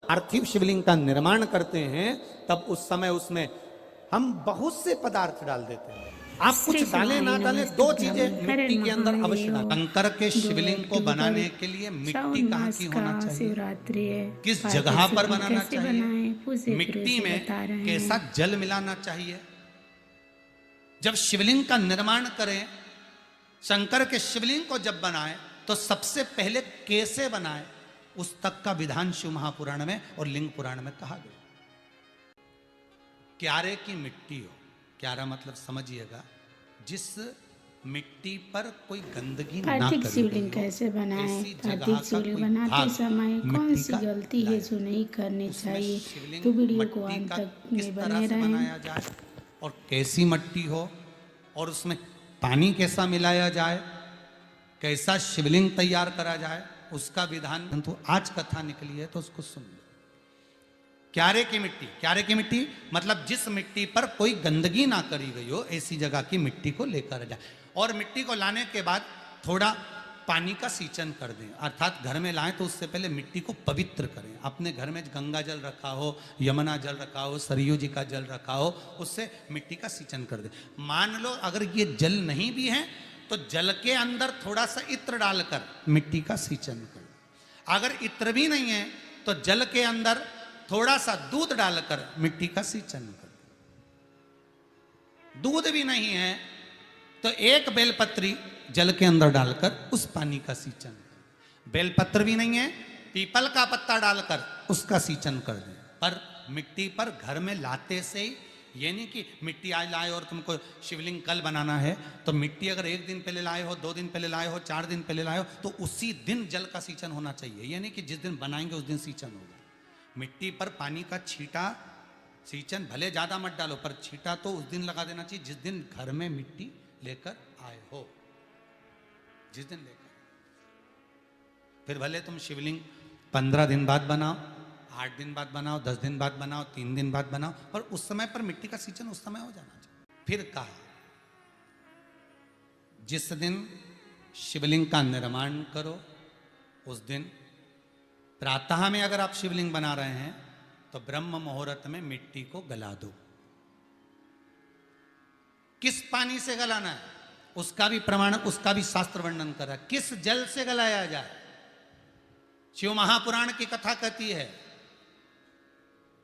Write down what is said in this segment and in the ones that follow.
पार्थिव शिवलिंग का निर्माण करते हैं तब उस समय उसमें हम बहुत से पदार्थ डाल देते हैं। आप कुछ डालें ना डालें, दो चीजें मिट्टी के अंदर अवश्य डालें। शंकर के शिवलिंग को बनाने के लिए मिट्टी कहाँ की होना चाहिए, शिवरात्रि है, किस जगह पर बनाना चाहिए, मिट्टी में कैसा जल मिलाना चाहिए। जब शिवलिंग का निर्माण करें, शंकर के शिवलिंग को जब बनाए तो सबसे पहले कैसे बनाए, उस तक का विधान शिव महापुराण में और लिंग पुराण में कहा गया। क्यारे की मिट्टी हो, क्यारा मतलब समझिएगा जिस मिट्टी पर कोई गंदगी ना करे। शिवलिंग कैसे बनाएं, पार्थिव शिवलिंग बनाते समय कौन सी गलती है जो नहीं करनी चाहिए, तो वीडियो को अंत तक में बने रहें। बनाया जाए और कैसी मिट्टी हो और उसमें पानी कैसा मिलाया जाए, कैसा शिवलिंग तैयार करा जाए, उसका विधान तो आज कथा निकली है तो उसको सुन लो। क्यारे की मिट्टी, क्यारे की मिट्टी मतलब जिस मिट्टी पर कोई गंदगी ना करी गई हो, ऐसी जगह की मिट्टी को लेकर जाए। और मिट्टी को लाने के बाद थोड़ा पानी का सींचन कर दें, अर्थात घर में लाएं तो उससे पहले मिट्टी को पवित्र करें। अपने घर में गंगा जल रखा हो, यमुना जल रखा हो, सरयू जी का जल रखा हो, उससे मिट्टी का सींचन कर दें। मान लो अगर ये जल नहीं भी है तो जल के अंदर थोड़ा सा इत्र डालकर मिट्टी का सींचन कर। अगर इत्र भी नहीं है तो जल के अंदर थोड़ा सा दूध डालकर मिट्टी का सींचन कर। दूध भी नहीं है तो एक बेलपत्री जल के अंदर डालकर उस पानी का सींचन कर। बेलपत्र भी नहीं है, पीपल का पत्ता डालकर उसका सींचन कर दें। पर मिट्टी पर घर में लाते से ही, ये नहीं कि मिट्टी आज लाए और तुमको शिवलिंग कल बनाना है, तो मिट्टी अगर 1 दिन पहले लाए हो, 2 दिन पहले लाए हो, 4 दिन पहले लाए हो, तो उसी दिन जल का सींचन होना चाहिए। ये नहीं कि जिस दिन बनाएंगे उस दिन सींचन होगा। मिट्टी पर पानी का छींटा, सींचन भले ज्यादा मत डालो पर छींटा तो उस दिन लगा देना चाहिए जिस दिन घर में मिट्टी लेकर आए हो, जिस दिन लेकर। फिर भले तुम शिवलिंग 15 दिन बाद बनाओ, 8 दिन बाद बनाओ, 10 दिन बाद बनाओ, 3 दिन बाद बनाओ, पर उस समय पर मिट्टी का सींचन उस समय हो जाना चाहिए। फिर कहा जिस दिन शिवलिंग का निर्माण करो उस दिन प्रातः में अगर आप शिवलिंग बना रहे हैं तो ब्रह्म मुहूर्त में मिट्टी को गला दो। किस पानी से गलाना है उसका भी प्रमाण, उसका भी शास्त्र वर्णन करा। किस जल से गलाया जाए, शिव महापुराण की कथा कहती है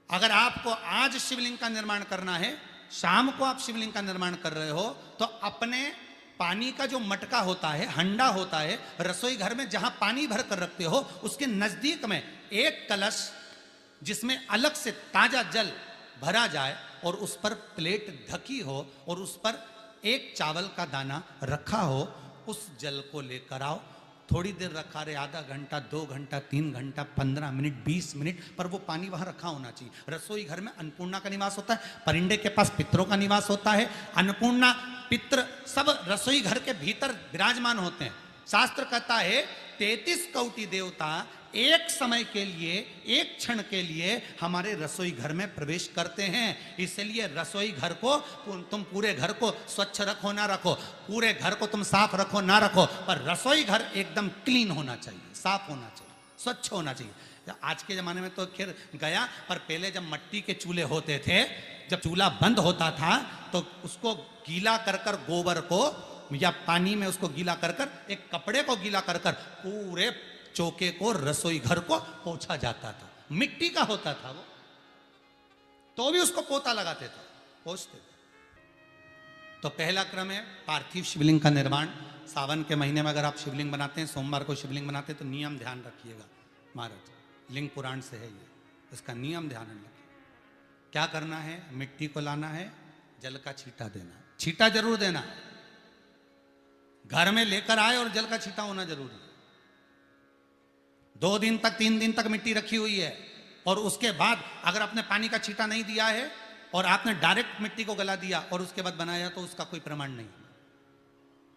अगर आपको आज शिवलिंग का निर्माण करना है, शाम को आप शिवलिंग का निर्माण कर रहे हो, तो अपने पानी का जो मटका होता है, हंडा होता है, रसोई घर में जहां पानी भर कर रखते हो उसके नजदीक में एक कलश जिसमें अलग से ताजा जल भरा जाए और उस पर प्लेट ढकी हो और उस पर एक चावल का दाना रखा हो, उस जल को लेकर आओ। थोड़ी देर रखा रहे, आधा घंटा, 2 घंटा, 3 घंटा, 15 मिनट, 20 मिनट, पर वो पानी वहां रखा होना चाहिए। रसोई घर में अन्नपूर्णा का निवास होता है, परिंदे के पास पितरों का निवास होता है। अन्नपूर्णा, पित्र सब रसोई घर के भीतर विराजमान होते हैं। शास्त्र कहता है 33 कौटि देवता एक समय के लिए, एक क्षण के लिए हमारे रसोई घर में प्रवेश करते हैं। इसलिए रसोई घर को तुम पूरे घर को स्वच्छ रखो ना रखो, पूरे घर को तुम साफ रखो ना रखो, पर रसोई घर एकदम क्लीन होना चाहिए, साफ होना चाहिए, स्वच्छ होना चाहिए। आज के जमाने में तो खैर गया, पर पहले जब मिट्टी के चूल्हे होते थे, जब चूल्हा बंद होता था तो उसको गीला कर कर, गोबर को या पानी में उसको गीला कर कर, एक कपड़े को गीला कर कर पूरे चौके को, रसोई घर को पोंछा जाता था। मिट्टी का होता था वो, तो भी उसको पोता लगाते थे, पोंछते थे। तो पहला क्रम है पार्थिव शिवलिंग का निर्माण। सावन के महीने में अगर आप शिवलिंग बनाते हैं, सोमवार को शिवलिंग बनाते हैं, तो नियम ध्यान रखिएगा महाराज, लिंग पुराण से है ये, इसका नियम ध्यान रखिए। क्या करना है, मिट्टी को लाना है, जल का छींटा देना, छींटा जरूर देना, घर में लेकर आए और जल का छींटा होना जरूरी है। 2 दिन तक, 3 दिन तक मिट्टी रखी हुई है और उसके बाद अगर आपने पानी का छींटा नहीं दिया है और आपने डायरेक्ट मिट्टी को गला दिया और उसके बाद बनाया, तो उसका कोई प्रमाण नहीं।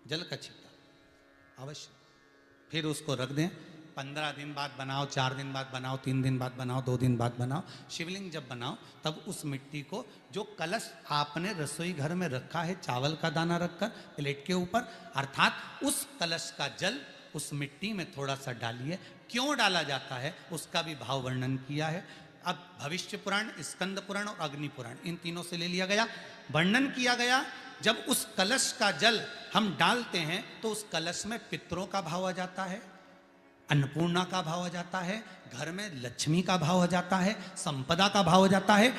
जल का छींटा अवश्य। फिर उसको रख दें, 15 दिन बाद बनाओ, 4 दिन बाद बनाओ, 3 दिन बाद बनाओ, 2 दिन बाद बनाओ। शिवलिंग जब बनाओ तब उस मिट्टी को, जो कलश आपने रसोई घर में रखा है चावल का दाना रखकर प्लेट के ऊपर, अर्थात उस कलश का जल उस मिट्टी में थोड़ा सा डालिए। क्यों डाला जाता है उसका भी भाव वर्णन किया है। अब भविष्य पुराण, स्कंद पुराण और अग्नि पुराण, इन तीनों से ले लिया गया। वर्णन किया गया जब उस कलश का जल हम डालते हैं तो उस कलश में पितरों का भाव आ जाता है, अन्नपूर्णा का भाव आ जाता है, घर में लक्ष्मी का भाव आ जाता है, संपदा का भाव आ जाता है।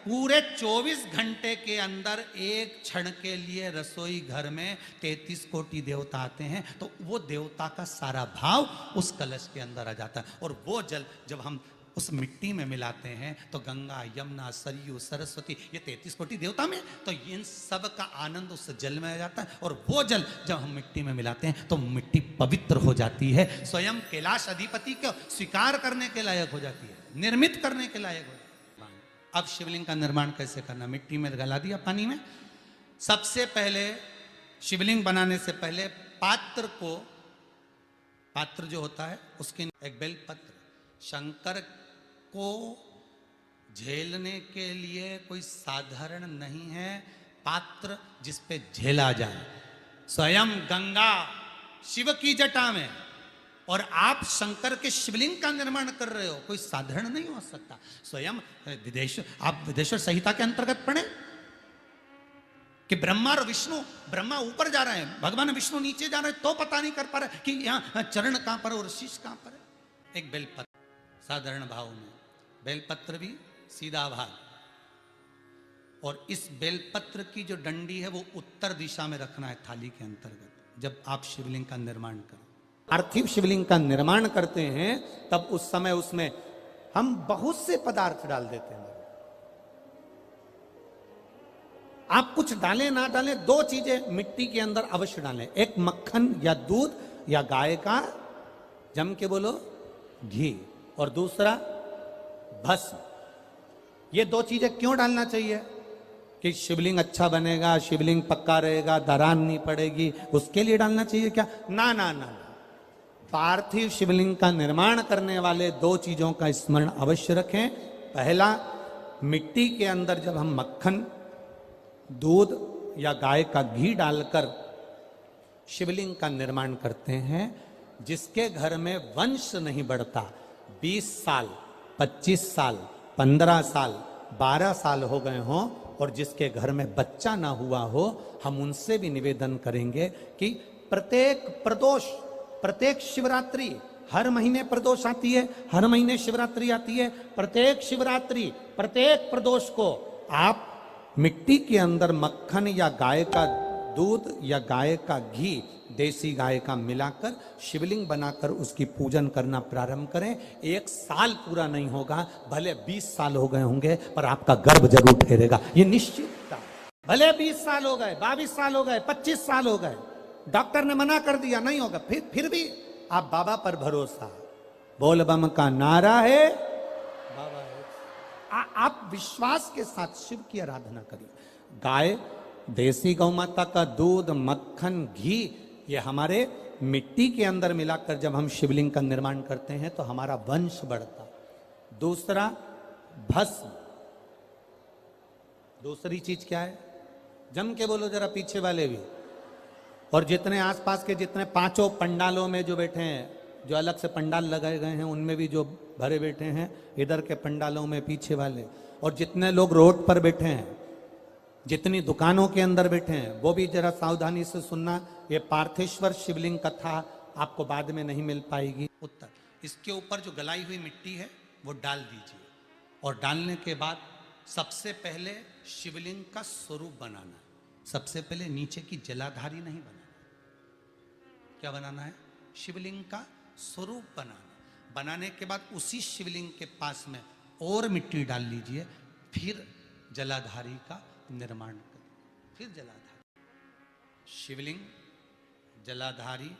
पूरे 24 घंटे के अंदर एक क्षण के लिए रसोई घर में 33 कोटि देवता आते हैं, तो वो देवता का सारा भाव उस कलश के अंदर आ जाता है। और वो जल जब हम उस मिट्टी में मिलाते हैं तो गंगा, यमुना, सरयू, सरस्वती, ये 33 कोटि देवता में, तो इन सब का आनंद उस जल में आ जाता है। और वो जल जब हम मिट्टी में मिलाते हैं तो मिट्टी पवित्र हो जाती है, स्वयं कैलाश अधिपति को स्वीकार करने के लायक हो जाती है, निर्मित करने के लायक हो जाती है। अब शिवलिंग का निर्माण कैसे करना? मिट्टी में गला दिया पानी में। सबसे पहले शिवलिंग बनाने से पहले पात्र को, पात्र जो होता है उसके एक बेलपत्र, शंकर को झेलने के लिए कोई साधारण नहीं है पात्र जिस पे झेला जाए। स्वयं गंगा शिव की जटा में और आप शंकर के शिवलिंग का निर्माण कर रहे हो, कोई साधारण नहीं हो सकता। स्वयं आप विदेश्वर संहिता के अंतर्गत पढ़े कि ब्रह्मा और विष्णु, ब्रह्मा ऊपर जा रहे हैं, भगवान विष्णु नीचे जा रहे हैं, तो पता नहीं कर पा रहे कि यहाँ चरण कहां पर और शीश कहां पर है। एक बेलपत्र साधारण भाव में, बेलपत्र भी सीधा भाग, और इस बेलपत्र की जो डंडी है वो उत्तर दिशा में रखना है थाली के अंतर्गत। जब आप शिवलिंग का निर्माण करें, पार्थिव शिवलिंग का निर्माण करते हैं, तब उस समय उसमें हम बहुत से पदार्थ डाल देते हैं। आप कुछ डालें ना डालें, दो चीजें मिट्टी के अंदर अवश्य डालें, एक मक्खन या दूध या गाय का, जम के बोलो, घी, और दूसरा भस्म। ये दो चीजें क्यों डालना चाहिए? कि शिवलिंग अच्छा बनेगा, शिवलिंग पक्का रहेगा, दरार नहीं पड़ेगी, उसके लिए डालना चाहिए क्या? ना ना ना, पार्थिव शिवलिंग का निर्माण करने वाले दो चीजों का स्मरण अवश्य रखें। पहला, मिट्टी के अंदर जब हम मक्खन, दूध या गाय का घी डालकर शिवलिंग का निर्माण करते हैं, जिसके घर में वंश नहीं बढ़ता, 20 साल, 25 साल, 15 साल, 12 साल हो गए हों, और जिसके घर में बच्चा ना हुआ हो, हम उनसे भी निवेदन करेंगे कि प्रत्येक प्रदोष, प्रत्येक शिवरात्रि, हर महीने प्रदोष आती है, हर महीने शिवरात्रि आती है, प्रत्येक शिवरात्रि, प्रत्येक प्रदोष को आप मिट्टी के अंदर मक्खन या गाय का दूध या गाय का घी, देसी गाय का मिलाकर शिवलिंग बनाकर उसकी पूजन करना प्रारंभ करें। 1 साल पूरा नहीं होगा, भले 20 साल हो गए होंगे, पर आपका गर्भ जरूर ठहरेगा, ये निश्चित। भले 20 साल हो गए, 22 साल हो गए, 25 साल हो गए, डॉक्टर ने मना कर दिया नहीं होगा, फिर भी आप बाबा पर भरोसा, बोल बम का नारा है, बाबा है, आप विश्वास के साथ शिव की आराधना करिए। गाय, देसी गौ माता का दूध, मक्खन, घी, ये हमारे मिट्टी के अंदर मिलाकर जब हम शिवलिंग का निर्माण करते हैं तो हमारा वंश बढ़ता। दूसरा, भस्म। दूसरी चीज क्या है? जम के बोलो जरा पीछे वाले भी, और जितने आसपास के जितने 5 पंडालों में जो बैठे हैं, जो अलग से पंडाल लगाए गए हैं उनमें भी जो भरे बैठे हैं, इधर के पंडालों में पीछे वाले, और जितने लोग रोड पर बैठे हैं, जितनी दुकानों के अंदर बैठे हैं, वो भी जरा सावधानी से सुनना। ये पार्थेश्वर शिवलिंग कथा आपको बाद में नहीं मिल पाएगी। उत्तर, इसके ऊपर जो गलाई हुई मिट्टी है वो डाल दीजिए, और डालने के बाद सबसे पहले शिवलिंग का स्वरूप बनाना। सबसे पहले नीचे की जलाधारी नहीं बनाना। क्या बनाना है? शिवलिंग का स्वरूप बनाना। बनाने के बाद उसी शिवलिंग के पास में और मिट्टी डाल लीजिए, फिर जलाधारी का निर्माण करें, फिर जलाधारी। शिवलिंग जलाधारी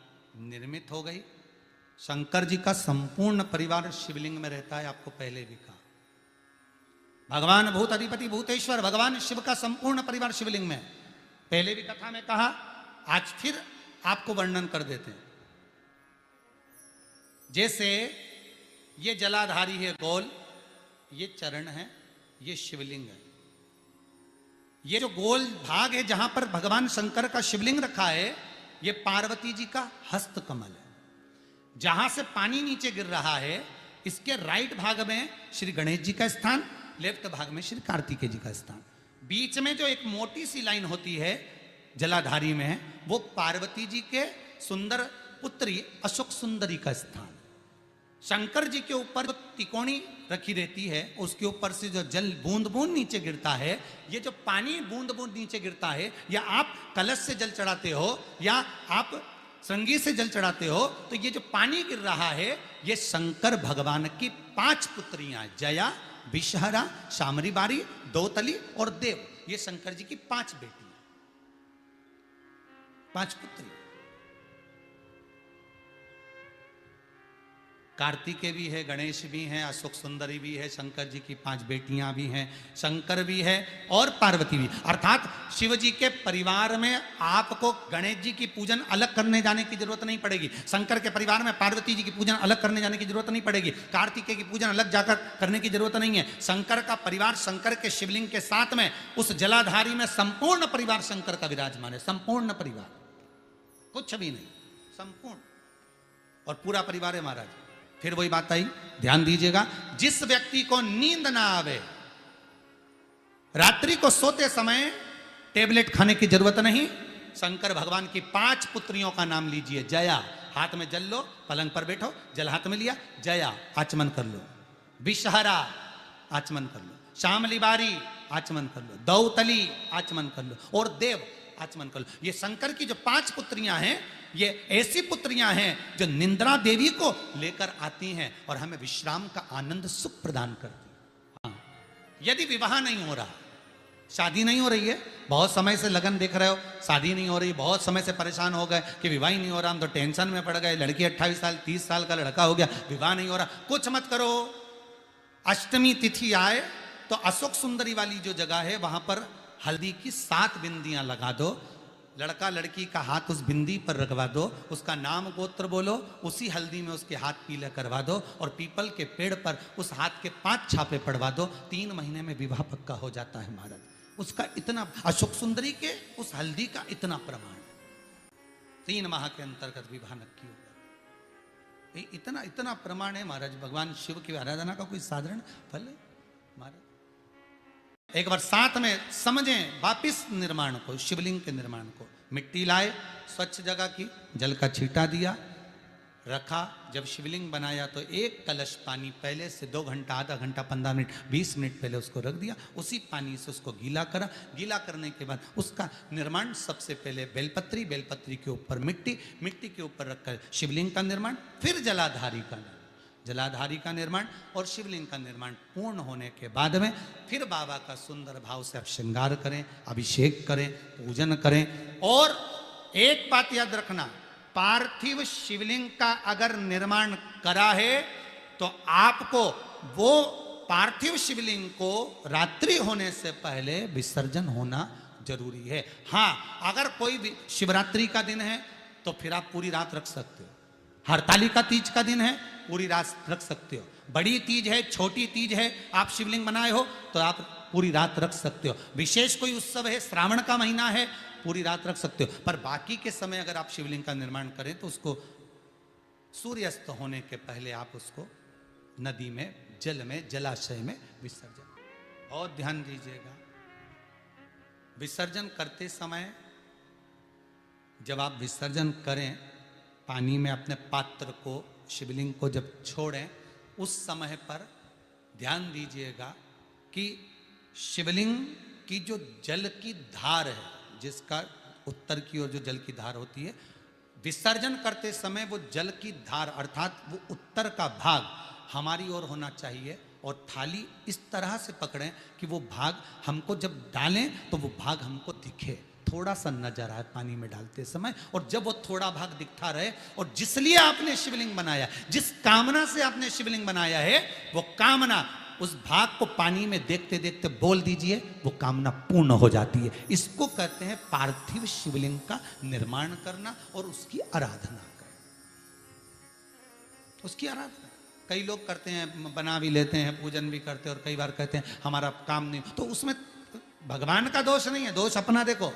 निर्मित हो गई। शंकर जी का संपूर्ण परिवार शिवलिंग में रहता है, आपको पहले भी कहा। भगवान भूत अधिपति भूतेश्वर, भगवान शिव का संपूर्ण परिवार शिवलिंग में, पहले भी कथा में कहा, आज फिर आपको वर्णन कर देते हैं। जैसे ये जलाधारी है गोल, ये चरण है, ये शिवलिंग है। ये जो गोल भाग है जहां पर भगवान शंकर का शिवलिंग रखा है, ये पार्वती जी का हस्त कमल है। जहां से पानी नीचे गिर रहा है, इसके राइट भाग में श्री गणेश जी का स्थान, लेफ्ट भाग में श्री कार्तिकेय जी का स्थान। बीच में जो एक मोटी सी लाइन होती है जलाधारी में, वो पार्वती जी के सुंदर पुत्री अशोक सुंदरी का स्थान। शंकर जी के ऊपर जो तिकोनी रखी रहती है, उसके ऊपर से जो जल बूंद बूंद नीचे गिरता है, ये जो पानी बूंद बूंद नीचे गिरता है, या आप कलश से जल चढ़ाते हो या आप श्रृंगी से जल चढ़ाते हो, तो ये जो पानी गिर रहा है, ये शंकर भगवान की 5 पुत्रियां, जया, विषहरा, शामरी बारी, दौतली और देव, ये शंकर जी की 5 बेटियां, 5 पुत्री। कार्तिकेय भी है, गणेश भी हैं, अशोक सुंदरी भी है, शंकर जी की 5 बेटियां भी हैं, शंकर भी है और पार्वती भी। अर्थात शिव जी के परिवार में आपको गणेश जी की पूजन अलग करने जाने की जरूरत नहीं पड़ेगी, शंकर के परिवार में पार्वती जी की पूजन अलग करने जाने की जरूरत नहीं पड़ेगी, कार्तिकेय की पूजन अलग जाकर करने की जरूरत नहीं है। शंकर का परिवार, शंकर के शिवलिंग के साथ में उस जलाधारी में संपूर्ण परिवार शंकर का विराजमान है, संपूर्ण परिवार, कुछ भी नहीं, संपूर्ण और पूरा परिवार है महाराज। फिर वही बात आई, ध्यान दीजिएगा, जिस व्यक्ति को नींद ना आवे, रात्रि को सोते समय टेबलेट खाने की जरूरत नहीं, शंकर भगवान की 5 पुत्रियों का नाम लीजिए। जया, हाथ में जल लो, पलंग पर बैठो, जल हाथ में लिया, जया आचमन कर लो, विषहरा आचमन कर लो, शामली बारी आचमन कर लो, दौतली आचमन कर लो और देव आचमन कर लो। ये शंकर की जो 5 पुत्रियां हैं, ये ऐसी पुत्रियां हैं जो निंद्रा देवी को लेकर आती हैं और हमें विश्राम का आनंद सुख प्रदान करती हैं। हाँ, यदि विवाह नहीं हो रहा, शादी नहीं हो रही है, बहुत समय से लगन देख रहे हो, शादी नहीं हो रही, बहुत समय से परेशान हो गए कि विवाह ही नहीं हो रहा, हम तो टेंशन में पड़ गए, लड़की 28 साल 30 साल का लड़का हो गया, विवाह नहीं हो रहा, कुछ मत करो। अष्टमी तिथि आए तो अशोक सुंदरी वाली जो जगह है, वहां पर हल्दी की 7 बिंदियां लगा दो, लड़का लड़की का हाथ उस बिंदी पर रखवा दो, उसका नाम गोत्र बोलो, उसी हल्दी में उसके हाथ पीले करवा दो और पीपल के पेड़ पर उस हाथ के 5 छापे पड़वा दो, 3 महीने में विवाह पक्का हो जाता है महाराज। उसका इतना, अशोक सुंदरी के उस हल्दी का इतना प्रमाण, 3 माह के अंतर्गत विवाह नक्की होगा, इतना इतना प्रमाण है महाराज। भगवान शिव की आराधना का कोई साधारण फल है महाराज। एक बार साथ में समझें वापिस निर्माण को, शिवलिंग के निर्माण को। मिट्टी लाए, स्वच्छ जगह की, जल का छींटा दिया, रखा। जब शिवलिंग बनाया तो 1 कलश पानी पहले से 2 घंटा, आधा घंटा, 15 मिनट, 20 मिनट पहले उसको रख दिया, उसी पानी से उसको गीला करा। गीला करने के बाद उसका निर्माण, सबसे पहले बेलपत्री, बेलपत्री के ऊपर मिट्टी, मिट्टी के ऊपर रखकर शिवलिंग का निर्माण, फिर जलाधारी का निर्माण, जलाधारी का निर्माण और शिवलिंग का निर्माण पूर्ण होने के बाद में फिर बाबा का सुंदर भाव से आप श्रृंगार करें, अभिषेक करें, पूजन करें। और एक बात याद रखना, पार्थिव शिवलिंग का अगर निर्माण करा है तो आपको वो पार्थिव शिवलिंग को रात्रि होने से पहले विसर्जन होना जरूरी है। हाँ, अगर कोई भी शिवरात्रि का दिन है तो फिर आप पूरी रात रख सकते हो, हरतालिका तीज का दिन है पूरी रात रख सकते हो, बड़ी तीज है, छोटी तीज है, आप शिवलिंग बनाए हो तो आप पूरी रात रख सकते हो, विशेष कोई उत्सव है, श्रावण का महीना है, पूरी रात रख सकते हो। पर बाकी के समय अगर आप शिवलिंग का निर्माण करें तो उसको सूर्यास्त होने के पहले आप उसको नदी में, जल में, जलाशय में विसर्जन। बहुत ध्यान दीजिएगा, विसर्जन करते समय जब आप विसर्जन करें, पानी में अपने पात्र को, शिवलिंग को जब छोड़ें, उस समय पर ध्यान दीजिएगा कि शिवलिंग की जो जल की धार है, जिसका उत्तर की ओर जो जल की धार होती है, विसर्जन करते समय वो जल की धार अर्थात वो उत्तर का भाग हमारी ओर होना चाहिए और थाली इस तरह से पकड़ें कि वो भाग हमको जब डालें तो वो भाग हमको दिखे, थोड़ा सा नजर आए पानी में डालते समय। और जब वो थोड़ा भाग दिखता रहे, और जिसलिए आपने शिवलिंग बनाया, जिस कामना से आपने शिवलिंग बनाया है, वो कामना उस भाग को पानी में देखते देखते बोल दीजिए, वो कामना पूर्ण हो जाती है। इसको कहते हैं पार्थिव शिवलिंग का निर्माण करना और उसकी आराधना करना, उसकी आराधना। कई लोग करते हैं, बना भी लेते हैं, पूजन भी करते हैं, और कई बार कहते हैं हमारा काम नहीं, तो उसमें भगवान का दोष नहीं है, दोष अपना देखो।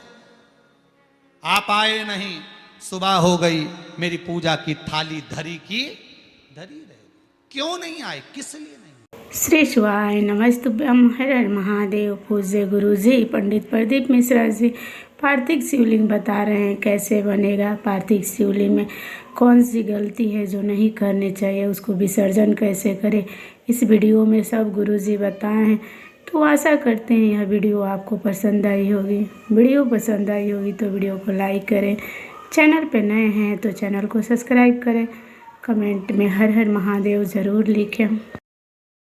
आप आए नहीं, सुबह हो गई, मेरी पूजा की थाली धरी की धरी रह गई। क्यों नहीं आए, किस लिए नहीं? श्री शिवाय नमस्तुभ्यम। हर हर महादेव। पूज्य गुरु जी पंडित प्रदीप मिश्रा जी पार्थिव शिवलिंग बता रहे हैं कैसे बनेगा, पार्थिव शिवलिंग में कौन सी गलती है जो नहीं करनी चाहिए, उसको विसर्जन कैसे करें, इस वीडियो में सब गुरु जी बताए हैं। तो आशा करते हैं यह वीडियो आपको पसंद आई होगी। वीडियो पसंद आई होगी तो वीडियो को लाइक करें, चैनल पर नए हैं तो चैनल को सब्सक्राइब करें, कमेंट में हर हर महादेव ज़रूर लिखें।